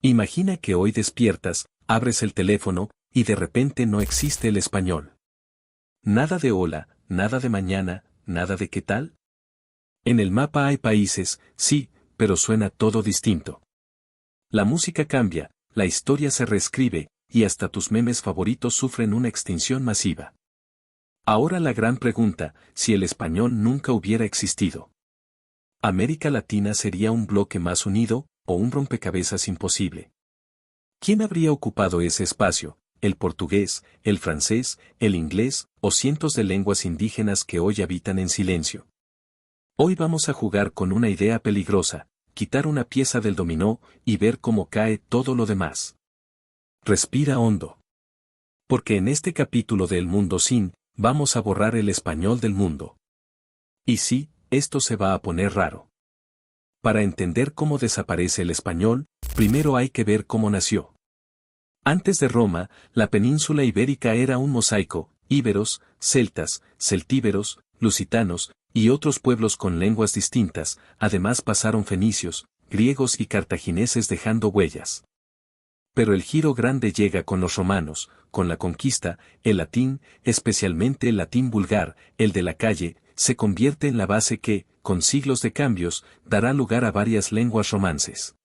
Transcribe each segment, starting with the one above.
Imagina que hoy despiertas, abres el teléfono, y de repente no existe el español. Nada de hola, nada de mañana, nada de qué tal. En el mapa hay países, sí, pero suena todo distinto. La música cambia, la historia se reescribe, y hasta tus memes favoritos sufren una extinción masiva. Ahora la gran pregunta, si el español nunca hubiera existido. ¿América Latina sería un bloque más unido, o un rompecabezas imposible? ¿Quién habría ocupado ese espacio? ¿El portugués, el francés, el inglés, o cientos de lenguas indígenas que hoy habitan en silencio? Hoy vamos a jugar con una idea peligrosa, quitar una pieza del dominó, y ver cómo cae todo lo demás. Respira hondo. Porque en este capítulo de El Mundo Sin, vamos a borrar el español del mundo. Y sí, esto se va a poner raro. Para entender cómo desaparece el español, primero hay que ver cómo nació. Antes de Roma, la península ibérica era un mosaico, íberos, celtas, celtíberos, lusitanos, y otros pueblos con lenguas distintas, además pasaron fenicios, griegos y cartagineses dejando huellas. Pero el giro grande llega con los romanos, con la conquista, el latín, especialmente el latín vulgar, el de la calle, se convierte en la base que, con siglos de cambios, dará lugar a varias lenguas romances.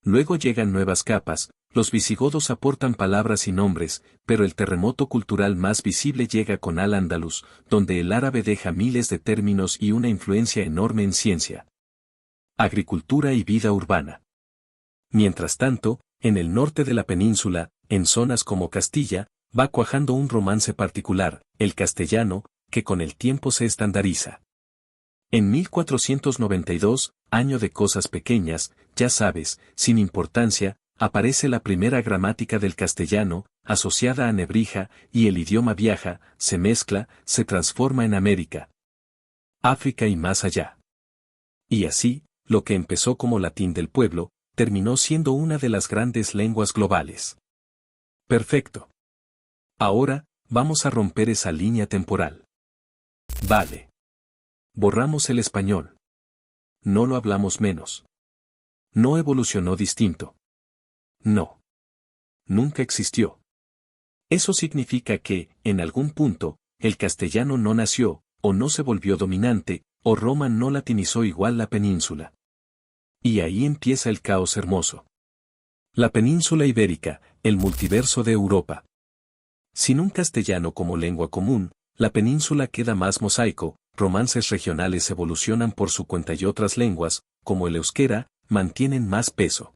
Luego llegan nuevas capas, los visigodos aportan palabras y nombres, pero el terremoto cultural más visible llega con Al-Ándalus, donde el árabe deja miles de términos y una influencia enorme en ciencia, agricultura y vida urbana. Mientras tanto, en el norte de la península, en zonas como Castilla, va cuajando un romance particular, el castellano, que con el tiempo se estandariza. En 1492, año de cosas pequeñas, ya sabes, sin importancia, aparece la primera gramática del castellano, asociada a Nebrija, y el idioma viaja, se mezcla, se transforma en América, África y más allá. Y así, lo que empezó como latín del pueblo, terminó siendo una de las grandes lenguas globales. Perfecto. Ahora, vamos a romper esa línea temporal. Vale. Borramos el español. No lo hablamos menos. No evolucionó distinto. No. Nunca existió. Eso significa que, en algún punto, el castellano no nació, o no se volvió dominante, o Roma no latinizó igual la península. Y ahí empieza el caos hermoso. La península ibérica, el multiverso de Europa. Sin un castellano como lengua común, la península queda más mosaico, romances regionales evolucionan por su cuenta y otras lenguas, como el euskera, mantienen más peso.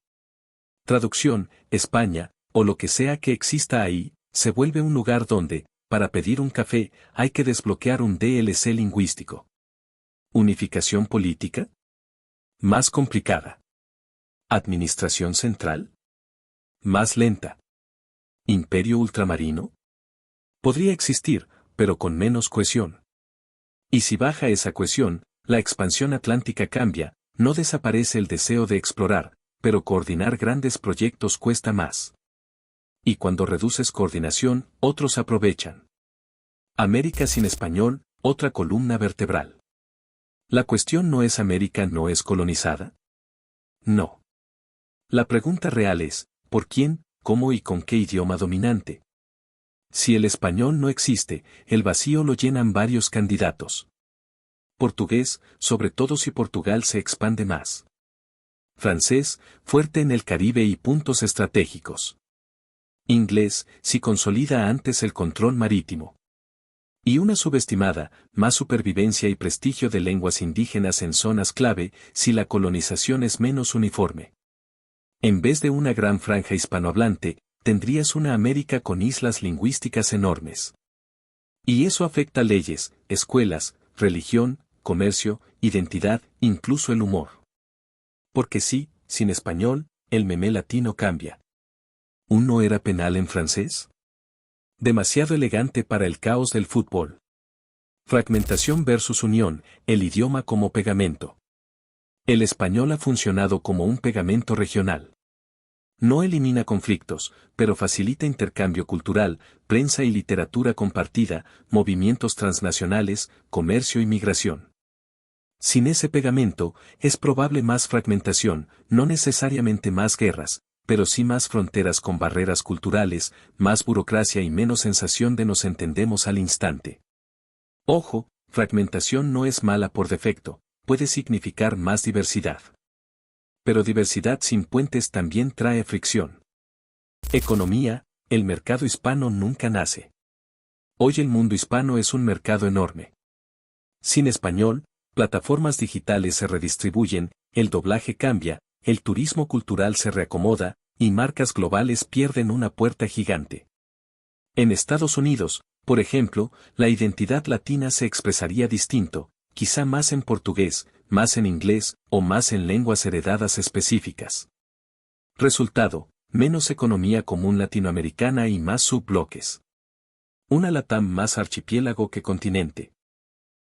Traducción, España, o lo que sea que exista ahí, se vuelve un lugar donde, para pedir un café, hay que desbloquear un DLC lingüístico. ¿Unificación política? Más complicada. ¿Administración central? Más lenta. ¿Imperio ultramarino? Podría existir, pero con menos cohesión. Y si baja esa cohesión, la expansión atlántica cambia, no desaparece el deseo de explorar, pero coordinar grandes proyectos cuesta más. Y cuando reduces coordinación, otros aprovechan. América sin español, otra columna vertebral. ¿La cuestión no es América no es colonizada? No. La pregunta real es, ¿por quién, cómo y con qué idioma dominante? Si el español no existe, el vacío lo llenan varios candidatos. Portugués, sobre todo si Portugal se expande más. Francés, fuerte en el Caribe y puntos estratégicos. Inglés, si consolida antes el control marítimo. Y una subestimada, más supervivencia y prestigio de lenguas indígenas en zonas clave, si la colonización es menos uniforme. En vez de una gran franja hispanohablante, tendrías una América con islas lingüísticas enormes. Y eso afecta leyes, escuelas, religión, comercio, identidad, incluso el humor. Porque sí, sin español, el meme latino cambia. ¿Un no era penal en francés? Demasiado elegante para el caos del fútbol. Fragmentación versus unión, el idioma como pegamento. El español ha funcionado como un pegamento regional. No elimina conflictos, pero facilita intercambio cultural, prensa y literatura compartida, movimientos transnacionales, comercio y migración. Sin ese pegamento, es probable más fragmentación, no necesariamente más guerras, pero sí más fronteras con barreras culturales, más burocracia y menos sensación de nos entendemos al instante. Ojo, fragmentación no es mala por defecto, puede significar más diversidad. Pero diversidad sin puentes también trae fricción. Economía, el mercado hispano nunca nace. Hoy el mundo hispano es un mercado enorme. Sin español, plataformas digitales se redistribuyen, el doblaje cambia, el turismo cultural se reacomoda, y marcas globales pierden una puerta gigante. En Estados Unidos, por ejemplo, la identidad latina se expresaría distinto, quizá más en portugués, más en inglés, o más en lenguas heredadas específicas. Resultado, menos economía común latinoamericana y más subbloques. Una LATAM más archipiélago que continente.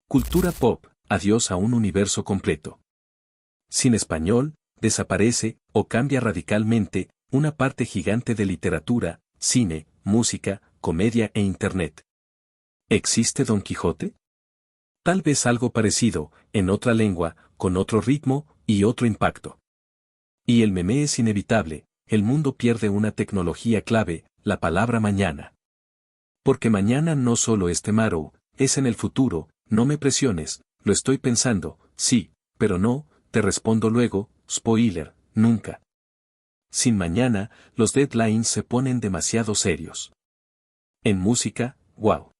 Cultura pop, adiós a un universo completo. Sin español, desaparece, o cambia radicalmente, una parte gigante de literatura, cine, música, comedia e Internet. ¿Existe Don Quijote? Tal vez algo parecido, en otra lengua, con otro ritmo, y otro impacto. Y el meme es inevitable, el mundo pierde una tecnología clave, la palabra mañana. Porque mañana no solo es tomorrow, es en el futuro, no me presiones, lo estoy pensando, sí, pero no, te respondo luego, spoiler, nunca. Sin mañana, los deadlines se ponen demasiado serios. En música, wow.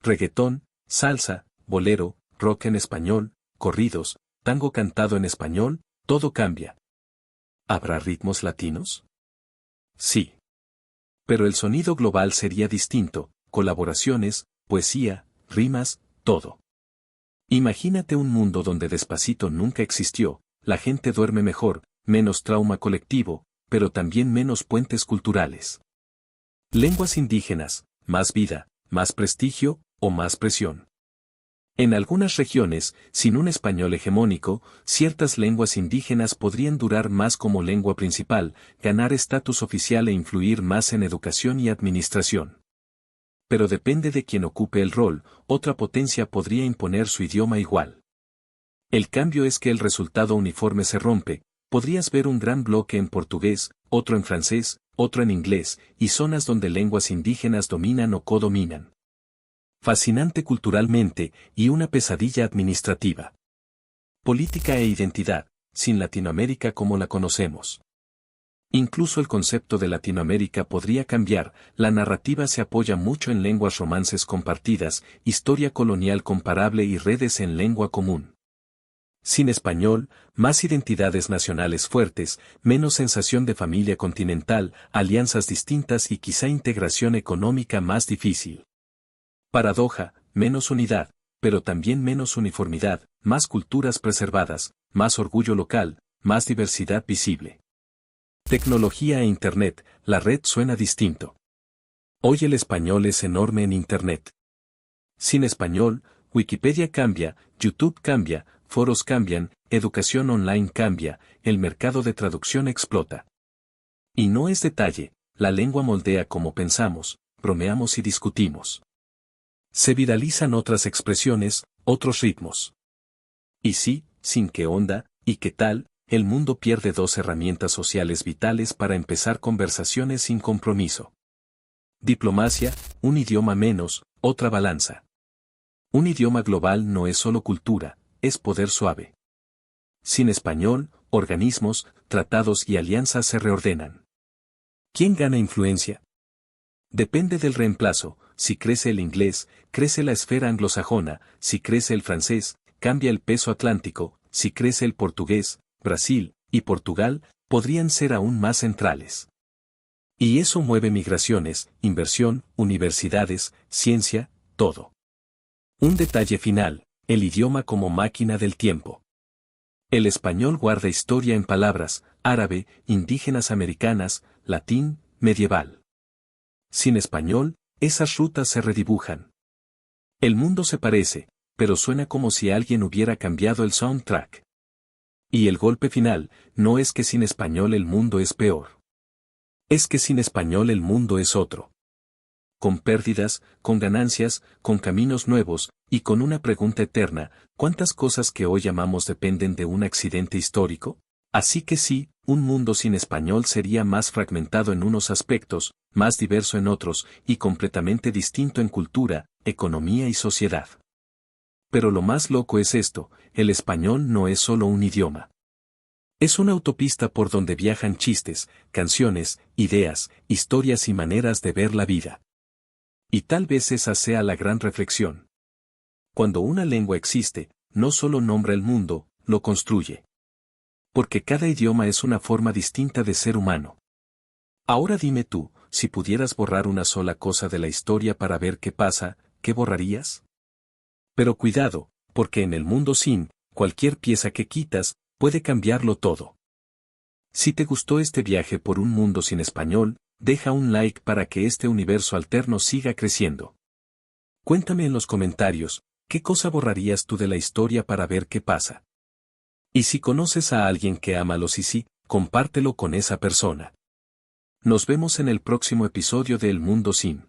Reggaetón, salsa, bolero, rock en español, corridos, tango cantado en español, todo cambia. ¿Habrá ritmos latinos? Sí. Pero el sonido global sería distinto, colaboraciones, poesía, rimas, todo. Imagínate un mundo donde Despacito nunca existió, la gente duerme mejor, menos trauma colectivo, pero también menos puentes culturales. Lenguas indígenas, más vida, más prestigio, o más presión. En algunas regiones, sin un español hegemónico, ciertas lenguas indígenas podrían durar más como lengua principal, ganar estatus oficial e influir más en educación y administración. Pero depende de quien ocupe el rol, otra potencia podría imponer su idioma igual. El cambio es que el resultado uniforme se rompe, podrías ver un gran bloque en portugués, otro en francés, otro en inglés, y zonas donde lenguas indígenas dominan o codominan. Fascinante culturalmente, y una pesadilla administrativa. Política e identidad, sin Latinoamérica como la conocemos. Incluso el concepto de Latinoamérica podría cambiar, la narrativa se apoya mucho en lenguas romances compartidas, historia colonial comparable y redes en lengua común. Sin español, más identidades nacionales fuertes, menos sensación de familia continental, alianzas distintas y quizá integración económica más difícil. Paradoja, menos unidad, pero también menos uniformidad, más culturas preservadas, más orgullo local, más diversidad visible. Tecnología e Internet, la red suena distinto. Hoy el español es enorme en Internet. Sin español, Wikipedia cambia, YouTube cambia, foros cambian, educación online cambia, el mercado de traducción explota. Y no es detalle, la lengua moldea como pensamos, bromeamos y discutimos. Se viralizan otras expresiones, otros ritmos. Y sí, sin qué onda, y qué tal, el mundo pierde dos herramientas sociales vitales para empezar conversaciones sin compromiso. Diplomacia, un idioma menos, otra balanza. Un idioma global no es solo cultura, es poder suave. Sin español, organismos, tratados y alianzas se reordenan. ¿Quién gana influencia? Depende del reemplazo, si crece el inglés, crece la esfera anglosajona, si crece el francés, cambia el peso atlántico, si crece el portugués, Brasil y Portugal podrían ser aún más centrales. Y eso mueve migraciones, inversión, universidades, ciencia, todo. Un detalle final, el idioma como máquina del tiempo. El español guarda historia en palabras, árabe, indígenas americanas, latín, medieval. Sin español, esas rutas se redibujan. El mundo se parece, pero suena como si alguien hubiera cambiado el soundtrack. Y el golpe final, no es que sin español el mundo es peor. Es que sin español el mundo es otro. Con pérdidas, con ganancias, con caminos nuevos, y con una pregunta eterna, ¿cuántas cosas que hoy amamos dependen de un accidente histórico? Así que sí, un mundo sin español sería más fragmentado en unos aspectos, más diverso en otros, y completamente distinto en cultura, economía y sociedad. Pero lo más loco es esto, el español no es solo un idioma. Es una autopista por donde viajan chistes, canciones, ideas, historias y maneras de ver la vida. Y tal vez esa sea la gran reflexión. Cuando una lengua existe, no solo nombra el mundo, lo construye. Porque cada idioma es una forma distinta de ser humano. Ahora dime tú, si pudieras borrar una sola cosa de la historia para ver qué pasa, ¿qué borrarías? Pero cuidado, porque en el mundo sin, cualquier pieza que quitas, puede cambiarlo todo. Si te gustó este viaje por un mundo sin español, deja un like para que este universo alterno siga creciendo. Cuéntame en los comentarios, ¿qué cosa borrarías tú de la historia para ver qué pasa? Y si conoces a alguien que ama los sí, compártelo con esa persona. Nos vemos en el próximo episodio de El Mundo Sin.